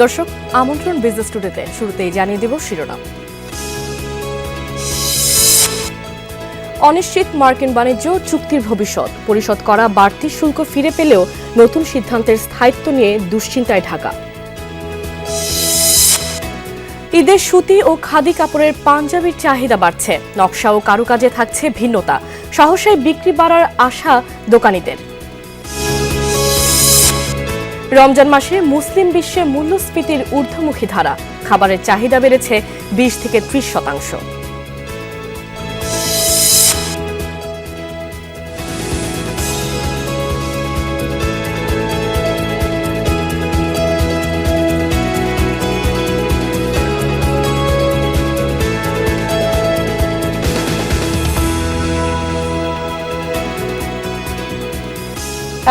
দর্শক, আমন্ত্রণ বিজনেস টুডেতে। শুরুতেই জানিয়ে দেব শিরোনাম। অনিশ্চিত মার্কিন বাণিজ্য চুক্তির ভবিষ্যৎ, পরিশোধ করা বাড়তি শুল্ক ফিরে পেলেও নতুন সিদ্ধান্তের স্থায়িত্ব নিয়ে দুশ্চিন্তায় ঢাকা। ঈদের সুতি ও খাদি কাপড়ের পাঞ্জাবির চাহিদা বাড়ছে, নকশা ও কারুকাজে থাকছে ভিন্নতা, সহসায় বিক্রি বাড়ার আশা দোকানীদের। রমজান মাসে মুসলিম বিশ্বে মূল্যস্ফীতির ঊর্ধ্বমুখী ধারা, খাবারের চাহিদা বেড়েছে 20 থেকে 30%।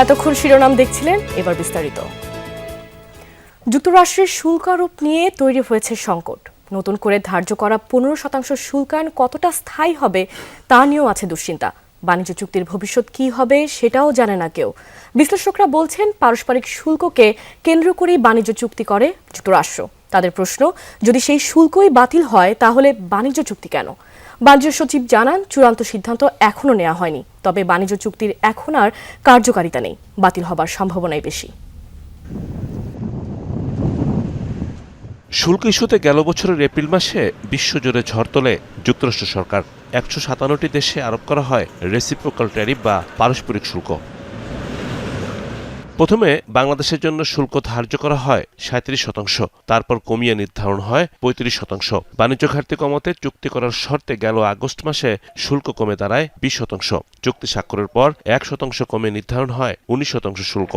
এতক্ষণ শিরোনাম দেখছিলেন, এবার বিস্তারিত। যুক্তরাষ্ট্রের শুল্ক আরোপ নিয়ে তৈরি হয়েছে সংকট। নতুন করে ধার্য করা 15% শুল্কায়ন কতটা স্থায়ী হবে তা নিয়েও আছে দুশ্চিন্তা। বাণিজ্য চুক্তির ভবিষ্যৎ কি হবে সেটাও জানে না কেউ। বিশ্লেষকরা বলছেন, পারস্পরিক শুল্ককে কেন্দ্র করেই বাণিজ্য চুক্তি করে যুক্তরাষ্ট্র। তাদের প্রশ্ন, যদি সেই শুল্কই বাতিল হয় তাহলে বাণিজ্য চুক্তি কেন? বাণিজ্য সচিব জানান, চূড়ান্ত সিদ্ধান্ত এখনো নেওয়া হয়নি, তবে বাণিজ্য চুক্তির এখন আর কার্যকারিতা নেই, বাতিল হবার সম্ভাবনাই বেশি। শুল্ক ইস্যুতে গেল বছরের এপ্রিল মাসে বিশ্বজুড়ে ঝড় তোলে যুক্তরাষ্ট্র সরকার। 157টি দেশে আরোপ করা হয় রেসিপ্রোকাল ট্যারিফ বা পারস্পরিক শুল্ক। প্রথমে বাংলাদেশের জন্য শুল্ক ধার্য করা হয় 37%, তারপর কমিয়ে নির্ধারণ হয় 35%। বাণিজ্য ঘাটতি কমাতে চুক্তি করার শর্তে গেল আগস্ট মাসে শুল্ক কমে দাঁড়ায় 20%। চুক্তি স্বাক্ষরের পর 1% কমে নির্ধারণ হয় 19% শুল্ক।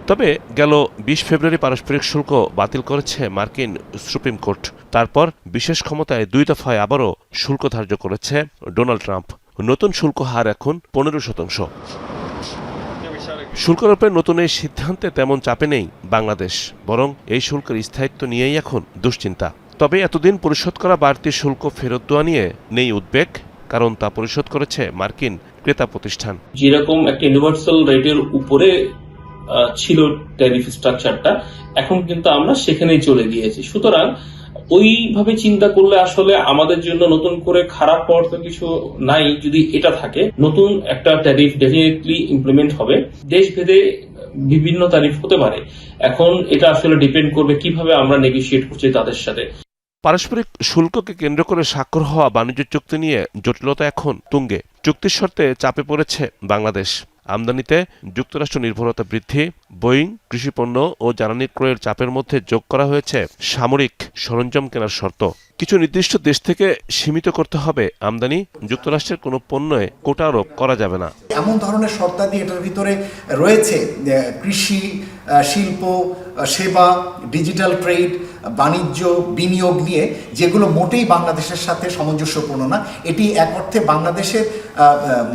তবে গেল 20 ফেব্রুয়ারি পারস্পরিক শুল্ক বাতিল করেছে মার্কিন সুপ্রিম কোর্ট। তারপর বিশেষ ক্ষমতায় 2 দফায় আবারও শুল্ক ধার্য করেছে ডোনাল্ড ট্রাম্প। নতুন শুল্ক হার এখন 15%। শুল্ক আরোপের নতুন এই সিদ্ধান্তে তেমন চাপে নেই বাংলাদেশ, বরং এই শুল্কের স্থায়িত্ব নিয়েই এখন দুশ্চিন্তা। তবে এতদিন পরিশোধ করা বাড়তি শুল্ক ফেরত দেওয়া নিয়ে নেই উদ্বেগ, কারণ তা পরিশোধ করেছে মার্কিন ক্রেতা প্রতিষ্ঠান। যেরকম একটা ইউনিভার্সাল রেটের উপরে ছিল ট্যারিফ স্ট্রাকচারটা, এখন কিন্তু আমরা সেখানেই চলে গিয়েছি। সুতরাং ওইভাবে চিন্তা করলে আসলে আমাদের জন্য নতুন করে খারাপ হওয়ার তো কিছু নাই। যদি এটা থাকে, নতুন একটা ট্যারিফ ডেফিনেটলি ইমপ্লিমেন্ট হবে। দেশভেদে বিভিন্ন ট্যারিফ হতে পারে, এখন এটা আসলে ডিপেন্ড করবে কিভাবে আমরা নেগোশিয়েট করছি তাদের সাথে। পারস্পরিক শুল্ককে কেন্দ্র করে স্বাক্ষর হওয়া বাণিজ্য চুক্তি নিয়ে জটিলতা এখন তুঙ্গে। চুক্তির শর্তে চাপে পড়েছে বাংলাদেশ। আমদানিতে যুক্তরাষ্ট্র নির্ভরতা বৃদ্ধি, বোয়িং, কৃষিপণ্য ও জ্বালানি ক্রয়ের চাপের মধ্যে যোগ করা হয়েছে সামরিক সরঞ্জাম কেনার শর্ত। কিছু নির্দিষ্ট দেশ থেকে সীমিত করতে হবে আমদানি, যুক্তরাষ্ট্রের কোনো পণ্যে কোটা আরোপ করা যাবে না। এমন ধরনের শর্তাদি এটার ভিতরে রয়েছে, কৃষি, শিল্প, সেবা, ডিজিটাল ট্রেড, বাণিজ্য, বিনিয়োগ নিয়ে, যেগুলো মোটেই বাংলাদেশের সাথে সামঞ্জস্যপূর্ণ না। এটি এক অর্থে বাংলাদেশের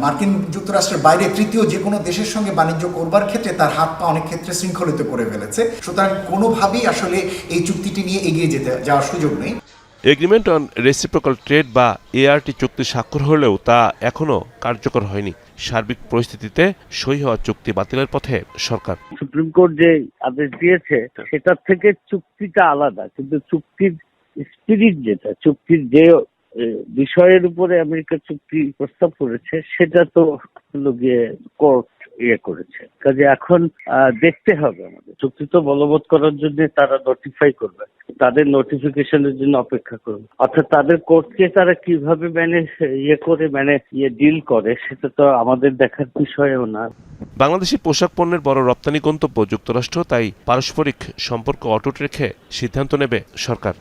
মার্কিন যুক্তরাষ্ট্রের বাইরে তৃতীয় যে কোনো দেশের সঙ্গে বাণিজ্য করবার ক্ষেত্রে তার হাত পা অনেক ক্ষেত্রে শৃঙ্খলিত করে ফেলেছে। সুতরাং কোনোভাবেই আসলে এই চুক্তিটি নিয়ে এগিয়ে যাওয়ার সুযোগ নেই। এগ্রিমেন্ট অন রেসিপ্রোকাল ট্রেড বা এআরটি চুক্তি স্বাক্ষর হলেও তা এখনো কার্যকর হয়নি। সার্বিক পরিস্থিতিতে সই হওয়া চুক্তি বাতিলের পথে সরকার। সুপ্রিম কোর্ট যে আদেশ দিয়েছে সেটার থেকে চুক্তিটা আলাদা, কিন্তু চুক্তির স্পিরিট যেটা, চুক্তির যে বিষয়ের উপরে আমেরিকা চুক্তি প্রস্তাব করেছে সেটা তো গিয়ে কোর্ট করেছে। কাজে এখন দেখতে হবে, আমাদের চুক্তি তো বলবৎ করার জন্য তারা নোটিফাই করবে, তাদের নোটিফিকেশনের জন্য অপেক্ষা করবে। অর্থাৎ তাদের কোর্টকে তারা কিভাবে ডিল করে সেটা তো আমাদের দেখার বিষয়ও না। বাংলাদেশি পোশাক পণ্যের বড় রপ্তানি গন্তব্য যুক্তরাষ্ট্র, তাই পারস্পরিক সম্পর্ক অটুট রেখে সিদ্ধান্ত নেবে সরকার।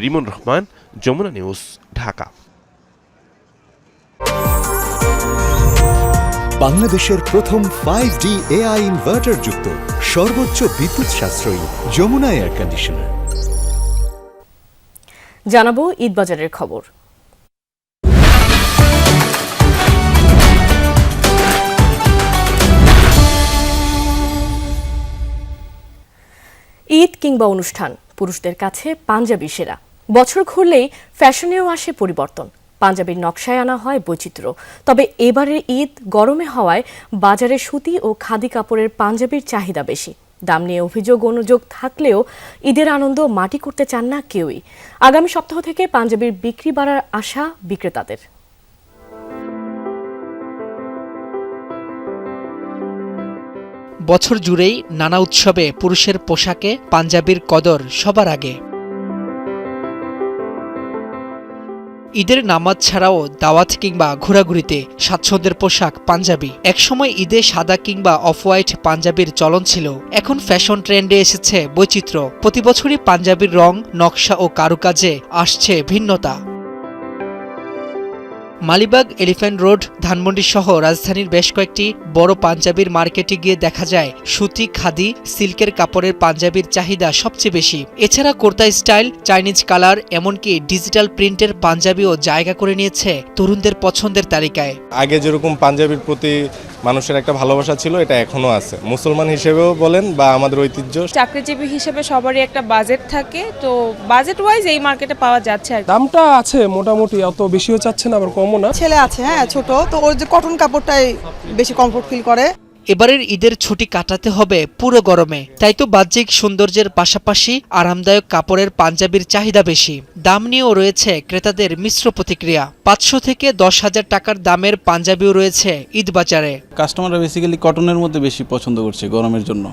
রিমন রহমান, যমুনা নিউজ, ঢাকা। বাংলাদেশের প্রথম 5D AI ইনভার্টার যুক্ত সর্বোচ্চ বিদ্যুৎ সাশ্রয়ী যমুনা এয়ার কন্ডিশনার। জানাবো ঈদবাজারের খবর। ঈদ কিংবা অনুষ্ঠান, পুরুষদের কাছে পাঞ্জাবি সেরা। বছর ঘুরলেই ফ্যাশনেও আসে পরিবর্তন। পাঞ্জাবির নকশায় আনা হয় বৈচিত্র্য। তবে এবারের ঈদ গরমে হওয়ায় বাজারে সুতি ও খাদি কাপড়ের পাঞ্জাবির চাহিদা বেশি। দাম নিয়ে অভিযোগ অনুযোগ থাকলেও ঈদের আনন্দ মাটি করতে চান না কেউই। আগামী সপ্তাহ থেকে পাঞ্জাবির বিক্রি বাড়ার আশা বিক্রেতাদের। বছর জুড়েই নানা উৎসবে পুরুষের পোশাকে পাঞ্জাবির কদর সবার আগে। ঈদের নামাজ ছাড়াও দাওয়াত কিংবা ঘোরাঘুরিতে স্বাচ্ছন্দ্যের পোশাক পাঞ্জাবি। একসময় ঈদে সাদা কিংবা অফ হোয়াইট পাঞ্জাবির চলন ছিল, এখন ফ্যাশন ট্রেন্ডে এসেছে বৈচিত্র্য। প্রতি বছরই পাঞ্জাবির রং, নকশা ও কারুকাজে আসছে ভিন্নতা। মালিবাগ, এলিফ্যান্ট রোড, ধানমন্ডি সহ রাজধানীর বেশ কয়েকটি বড় পাঞ্জাবির মার্কেটে গিয়ে দেখা যায় সুতি, খাদি, সিল্কের কাপড়ের পাঞ্জাবির চাহিদা সবচেয়ে বেশি। এছাড়া কোর্তা স্টাইল, চাইনিজ কালার, এমনকি ডিজিটাল প্রিন্টের পাঞ্জাবিও জায়গা করে নিয়েছে তরুণদের পছন্দের তালিকায়। আগে যেরকম পাঞ্জাবির প্রতি মানুষের একটা ভালোবাসা ছিল, এটা এখনো আছে। মুসলমান হিসেবেও বলেন বা আমাদের ঐতিহ্য, চাকরিজীবী হিসেবে সবারই একটা বাজেট থাকে, তো বাজেট ওয়াইজ এই মার্কেটে পাওয়া যাচ্ছে। দামটা আছে মোটামুটি, অত বেশিও চাচ্ছে না আবার কমও না। ছেলে আছে ছোট, তো ওর যে কটন কাপড়টাই বেশি কমফোর্ট ফিল করে। এবারের ঈদের ছুটি কাটাতে হবে পুরো গরমে, তাই তো বাহ্যিক সৌন্দর্যের পাশাপাশি আরামদায়ক কাপড়ের পাঞ্জাবির চাহিদা বেশি। দাম নিয়েও রয়েছে ক্রেতাদের মিশ্র প্রতিক্রিয়া। 500 থেকে 10,000 টাকার দামের পাঞ্জাবিও রয়েছে ঈদ বাজারে। কাস্টমাররা বেসিক্যালি কটনের মধ্যে বেশি পছন্দ করছে গরমের জন্য।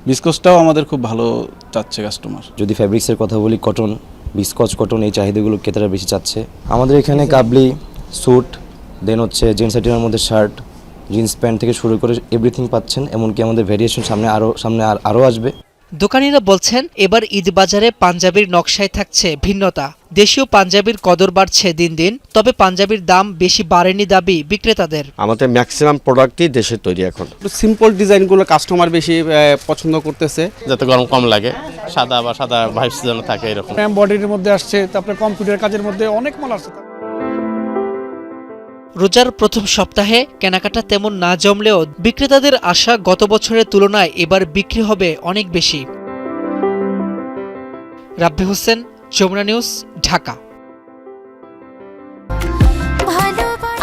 বিস্কসটাও আমাদের খুব ভালো চাচ্ছে কাস্টমার। যদি ফ্যাব্রিক্সের কথা বলি, কটন, বিস্কচ কটন, এই চাহিদাগুলো ক্রেতারা বেশি চাচ্ছে। আমাদের এখানে কাবলি, স্যুট, দেন হচ্ছে জিন্স আইটেমের মধ্যে শার্ট, জিন্স প্যান্ট থেকে শুরু করে এভরিথিং পাচ্ছেন। এমনকি আমাদের ভেরিয়েশন সামনে আরও আসবে। দোকানিরা বলছেন এবার ঈদ বাজারে পাঞ্জাবির নকশায় থাকছে ভিন্নতা। দেশীয় পাঞ্জাবির কদর বাড়ছে দিন দিন, তবে পাঞ্জাবির দাম বেশি বাড়েনি দাবি বিক্রেতাদের। আমাদের ম্যাক্সিমাম প্রোডাক্টই দেশের তৈরি। এখন সিম্পল ডিজাইনগুলো কাস্টমার বেশি পছন্দ করতেছে, যাতে গরম কম লাগে, সাদা বা সাদা ভাইবস যেন থাকে এরকম। এমব্রয়ডারির মধ্যে আসছে, তারপরে কম্পিউটার কাজের মধ্যে অনেক মাল আসছে। রোজার প্রথম সপ্তাহে কেনাকাটা তেমন না জমলেও বিক্রেতাদের আশা গত বছরের তুলনায় এবার বিক্রি হবে অনেক বেশি। রাব্বি হোসেন, যমুনা নিউজ, ঢাকা।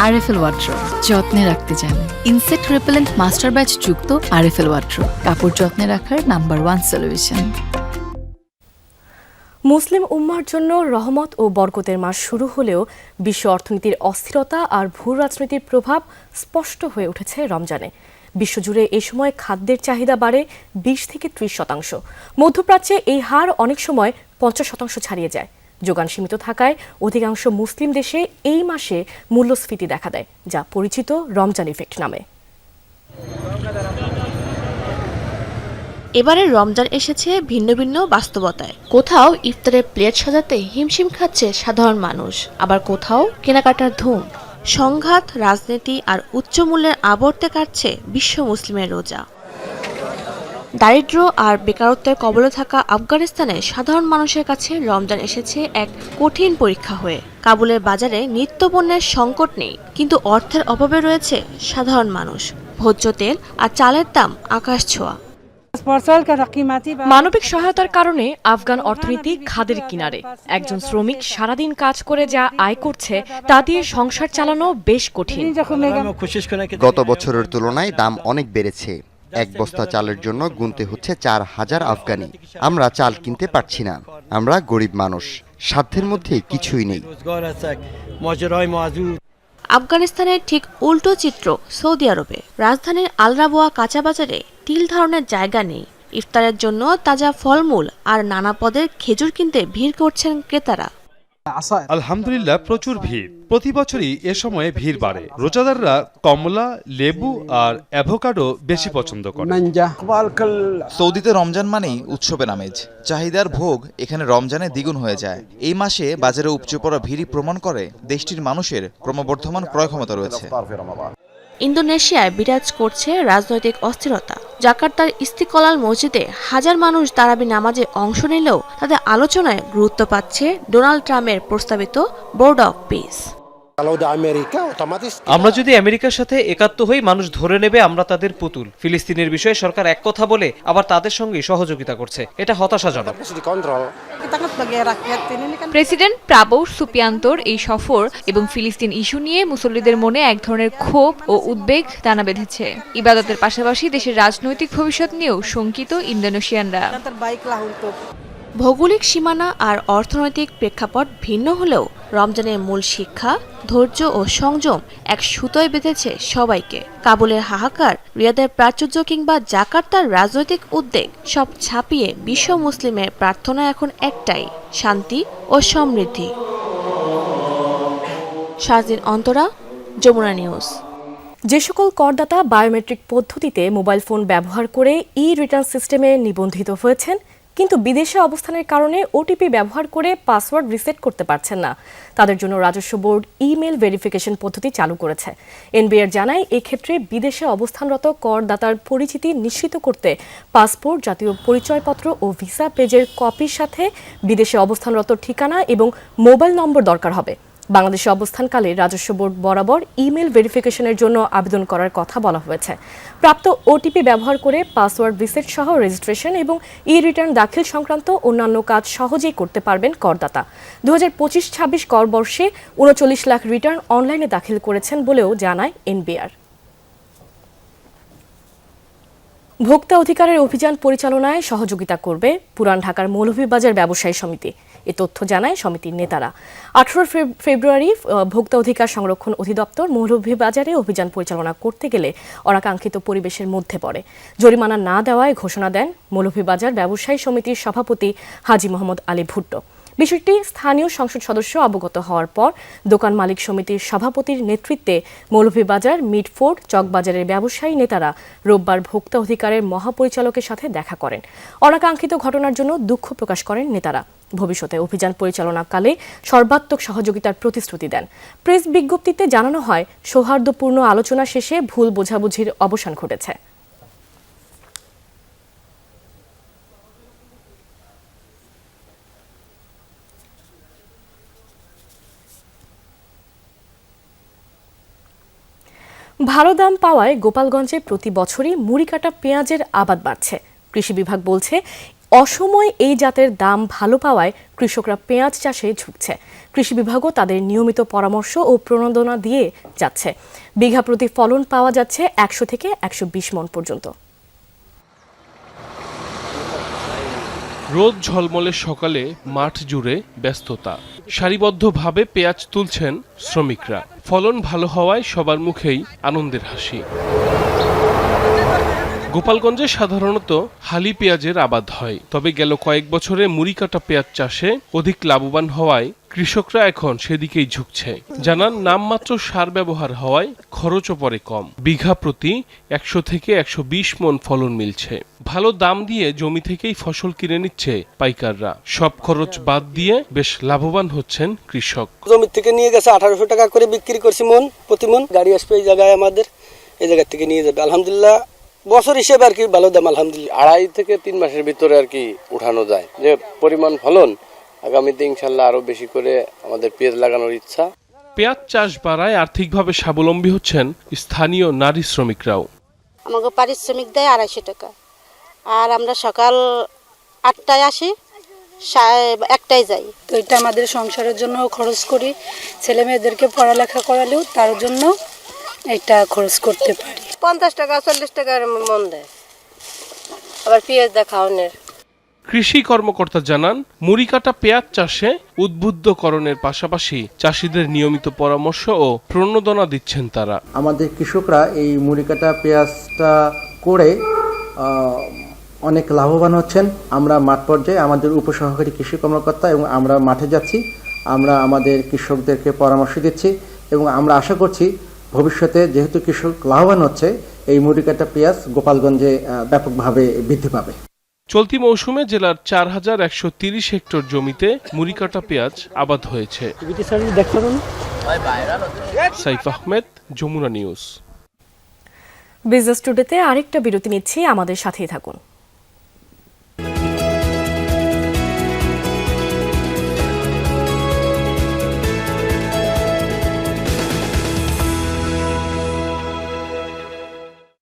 আরএফএল ওয়াট্রো যত্নে রাখতে জানে। ইনসেক্ট রিপেলেন্ট মাস্টার ব্যাচ যুক্ত আরএফএল ওয়াট্রো কাপড় যত্নে রাখার নাম্বার 1 সলিউশন। মুসলিম উম্মার জন্য রহমত ও বরকতের মাস শুরু হলেও বিশ্ব অর্থনীতির অস্থিরতা আর ভূ রাজনীতির প্রভাব স্পষ্ট হয়ে উঠেছে রমজানে। বিশ্বজুড়ে এ সময় খাদ্যের চাহিদা বাড়ে 20 থেকে 30%। মধ্যপ্রাচ্যে এই হার অনেক সময় 50% ছাড়িয়ে যায়। যোগান সীমিত থাকায় অধিকাংশ মুসলিম দেশে এই মাসে মূল্যস্ফীতি দেখা দেয়, যা পরিচিত রমজান ইফেক্ট নামে। এবারে রমজান এসেছে ভিন্ন ভিন্ন বাস্তবতায়। কোথাও ইফতারের প্লেট সাজাতে হিমশিম খাচ্ছে সাধারণ মানুষ, আবার কোথাও কেনাকাটার ধুম। সংঘাত, রাজনীতি আর উচ্চ মূল্যের আবর্তে কাটছে বিশ্ব মুসলিমের রোজা। দারিদ্র্য আর বেকারত্বের কবলে থাকা আফগানিস্তানে সাধারণ মানুষের কাছে রমজান এসেছে এক কঠিন পরীক্ষা হয়ে। কাবুলের বাজারে নিত্যপণ্যের সংকট নেই, কিন্তু অর্থের অভাবে রয়েছে সাধারণ মানুষ। ভোজ্য তেল আর চালের দাম আকাশ ছোঁয়া। মানবিক সহায়তার কারণে আফগান অর্থনীতি খাদের কিনারে। একজন শ্রমিক সারাদিন কাজ করে যা আয় করছে তা দিয়ে সংসার চালানো বেশ কঠিন। গত বছরের তুলনায় দাম অনেক বেড়েছে। এক বস্তা চালের জন্য গুনতে হচ্ছে 4,000 আফগানি। আমরা চাল কিনতে পারছি না। আমরা গরিব মানুষ, সাধ্যের মধ্যে কিছুই নেই। আফগানিস্তানের ঠিক উল্টো চিত্র সৌদি আরবে। রাজধানীর আল রাবোয়া কাঁচা বাজারে তিল ধারণের জায়গা নেই। ইফতারের জন্য তাজা ফলমূল আর নানা পদের খেজুর কিনতে ভিড় করছেন ক্রেতারা। আলহামদুলিল্লাহ, প্রচুর ভিড়। প্রতি বছরই এ সময়ে ভিড় বাড়ে। রোজাদাররা কমলা, লেবু আর অ্যাভোকাডো বেশি পছন্দ করে। সৌদিতে রমজান মানেই উৎসবের আমেজ। চাহিদার ভোগ এখানে রমজানে দ্বিগুণ হয়ে যায়। এই মাসে বাজারে উপচে পড়া ভিড়ই প্রমাণ করে দেশটির মানুষের ক্রমবর্ধমান ক্রয় ক্ষমতা রয়েছে। ইন্দোনেশিয়ায় বিরাজ করছে রাজনৈতিক অস্থিরতা। জাকার্তার ইস্তিকলাল মসজিদে হাজার মানুষ তারাবি নামাজে অংশ নিলেও তাদের আলোচনায় গুরুত্ব পাচ্ছে ডোনাল্ড ট্রাম্পের প্রস্তাবিত বোর্ড অব পিস। আমরা যদি আমেরিকার সাথে একাত্ম হই, মানুষ ধরে নেবে আমরা তাদের পুতুল। ফিলিস্তিনের বিষয়ে সরকার এক কথা বলে আবার তাদের সঙ্গে সহযোগিতা করছে, এটা হতাশাজনক। প্রেসিডেন্ট প্রাবোও সুবিয়ান্তোর এই সফর এবং ফিলিস্তিন ইস্যু নিয়ে মুসল্লিদের মনে এক ধরনের ক্ষোভ ও উদ্বেগ দানা বেঁধেছে। ইবাদতের পাশাপাশি দেশের রাজনৈতিক ভবিষ্যৎ নিয়েও শঙ্কিত ইন্দোনেশিয়ানরা। ভৌগোলিক সীমানা আর অর্থনৈতিক প্রেক্ষাপট ভিন্ন হলেও রমজানের মূল শিক্ষা, ধৈর্য ও সংযম এক সুতোয় বেঁধেছে সবাইকে। কাবুলের হাহাকার, রিয়াদের প্রাচুর্য কিংবা জাকার্তার রাজনৈতিক উদ্বেগ সব ছাপিয়ে বিশ্ব মুসলিমের প্রার্থনা এখন একটাই, শান্তি ও সমৃদ্ধি। শারজিন অন্তরা, যমুনা নিউজ। যে সকল করদাতা বায়োমেট্রিক পদ্ধতিতে মোবাইল ফোন ব্যবহার করে রিটার্ন সিস্টেমে নিবন্ধিত হয়েছেন কিন্তু বিদেশে অবস্থানের কারণে ওটিপি ব্যবহার করে পাসওয়ার্ড রিসেট করতে পারছেন না, তাদের জন্য রাজস্ব বোর্ড ইমেল ভেরিফিকেশন পদ্ধতি চালু করেছে। এনবিআর জানায়, এক্ষেত্রে বিদেশে অবস্থানরত করদাতার পরিচিতি নিশ্চিত করতে পাসপোর্ট, জাতীয় পরিচয়পত্র ও ভিসা পেজের কপির সাথে বিদেশে অবস্থানরত ঠিকানা এবং মোবাইল নম্বর দরকার হবে। বাংলাদেশে অবস্থানকালে রাজস্ব বোর্ড বরাবর ইমেল ভেরিফিকেশনের জন্য আবেদন করার কথা বলা হয়েছে। প্রাপ্ত ওটিপি ব্যবহার করে পাসওয়ার্ড রিসেট সহ রেজিস্ট্রেশন এবং রিটার্ন দাখিল সংক্রান্ত অন্যান্য কাজ সহজেই করতে পারবেন করদাতা। 2025-26 কর বর্ষে 39 লাখ রিটার্ন অনলাইনে দাখিল করেছেন বলেও জানায় এনবিআর। ভোক্তা অধিকারের অভিযান পরিচালনায় সহযোগিতা করবে পুরান ঢাকার মৌলভীবাজার ব্যবসায়ী সমিতি, এ তথ্য জানায় সমিতির নেতারা। 18 ফেব্রুয়ারি ভোক্তা অধিকার সংরক্ষণ অধিদপ্তর মৌলভীবাজারে অভিযান পরিচালনা করতে গেলে অনাকাঙ্ক্ষিত পরিবেশের মধ্যে পড়ে। জরিমানা না দেওয়ায় ঘোষণা দেন মৌলভীবাজার ব্যবসায়ী সমিতির সভাপতি হাজী মোহাম্মদ আলী ভুট্টো। বিষয়টি স্থানীয় সংসদ সদস্য অবগত হওয়ার পর দোকান মালিক সমিতির সভাপতির নেতৃত্বে মৌলভীবাজার, মিডফোর্ড, চকবাজারের ব্যবসায়ী নেতারা রোববার ভোক্তা অধিকারের মহাপরিচালকের সাথে দেখা করেন। অনাকাঙ্ক্ষিত ঘটনার জন্য দুঃখ প্রকাশ করেন নেতারা। ভবিষ্যতে অভিযান পরিচালনাকালে সর্বাত্মক সহযোগিতার প্রতিশ্রুতি দেন। প্রেস বিজ্ঞপ্তিতে জানানো হয়, সৌহার্দ্যপূর্ণ আলোচনা শেষে ভুল বোঝাবুঝির অবসান ঘটেছে। ভালো দাম পাওয়ায় গোপালগঞ্জে প্রতি বছরই মুড়ি কাটা পেঁয়াজের আবাদ বাড়ছে। কৃষি বিভাগ বলছে, অসময়ে এই জাতের দাম ভালো পাওয়ায় কৃষকরা পেঁয়াজ চাষে ঝুঁকছে। কৃষি বিভাগও তাদের নিয়মিত পরামর্শ ও প্রণোদনা দিয়ে যাচ্ছে। বিঘা প্রতি ফলন পাওয়া যাচ্ছে 100 থেকে 120 মণ পর্যন্ত। রোদ ঝলমলে সকালে মাঠ জুড়ে ব্যস্ততা, সারিবদ্ধভাবে পেঁয়াজ তুলছেন শ্রমিকরা। ফলন ভালো হওয়ায় সবার মুখেই আনন্দের হাসি। গোপালগঞ্জে সাধারণত হালি পেঁয়াজের আবাদ হয়, তবে গেল কয়েক বছরে মুড়ি কাটা পেঁয়াজ চাষে অধিক লাভবান হওয়ায় কৃষকরা এখন সেদিকেই ঝুঁকছে। জানান, নামমাত্র সার ব্যবহার হওয়ায় খরচও পড়ে কম। বিঘা প্রতি 100 থেকে 120 মণ ফলন মিলছে। ভালো দাম দিয়ে জমি থেকেই ফসল কিনে নিচ্ছে পাইকাররা। সব খরচ বাদ দিয়ে বেশ লাভবান হচ্ছেন কৃষক। জমি থেকে নিয়ে গেছে 1800 টাকা করে বিক্রি করছি মন প্রতি মন। গাড়ি আসবে এই জায়গায়, আমাদের এই জায়গা থেকে নিয়ে যাবে। আলহামদুলিল্লাহ বছর হিসেবে আর কি ভালো দাম আলহামদুলিল্লাহ। 2.5 থেকে 3 মাসের ভিতরে আর কি উঠানো যায়। যে পরিমাণ ফলন, আগামীতে ইনশাল্লাহ আরো বেশি করে আমাদের পেঁয়াজ লাগানোর ইচ্ছা। পেঁয়াজ চাষ বাড়ায় আর্থিকভাবে স্বাবলম্বী হচ্ছেন স্থানীয় নারী শ্রমিকরাও। আমাকে পারিশ্রমিক দেয় 250 টাকা, আর আমরা সকাল 8টায় আসি, 1টায় যাই। তো এটা আমাদের সংসারের জন্য খরচ করি, ছেলে মেয়েদেরকে পড়ালেখা করালেও তার জন্য এটা খরচ করতে পারি। 50 টাকা 40 টাকার মন দেয়, আবার পেঁয়াজ দেয় খাওয়ানোর। কৃষি কর্মকর্তা জানান, মুড়ি কাটা পেঁয়াজ চাষে উদ্বুদ্ধকরণের পাশাপাশি চাষিদের নিয়মিত পরামর্শ ও প্রণোদনা দিচ্ছেন তারা। আমাদের কৃষকরা এই মুড়ি কাটা পেঁয়াজটা করে অনেক লাভবান হচ্ছেন। আমরা মাঠ পর্যায়ে আমাদের উপসহকারী কৃষি কর্মকর্তা এবং আমরা মাঠে যাচ্ছি, আমরা আমাদের কৃষকদেরকে পরামর্শ দিচ্ছি এবং আমরা আশা করছি ভবিষ্যতে যেহেতু কৃষক লাভবান হচ্ছে, এই মুড়ি কাটা পেঁয়াজ গোপালগঞ্জে ব্যাপকভাবে বৃদ্ধি পাবে। চলতি মৌসুমে জেলার 4130 হেক্টর জমিতে মুড়ি কাটা পেঁয়াজ আবাদ হয়েছে। সাইফ আহমেদ, যমুনা নিউজ। বিজনেস টুডেতে আরেকটা বিরতি নিচ্ছি, আমাদের সাথেই থাকুন।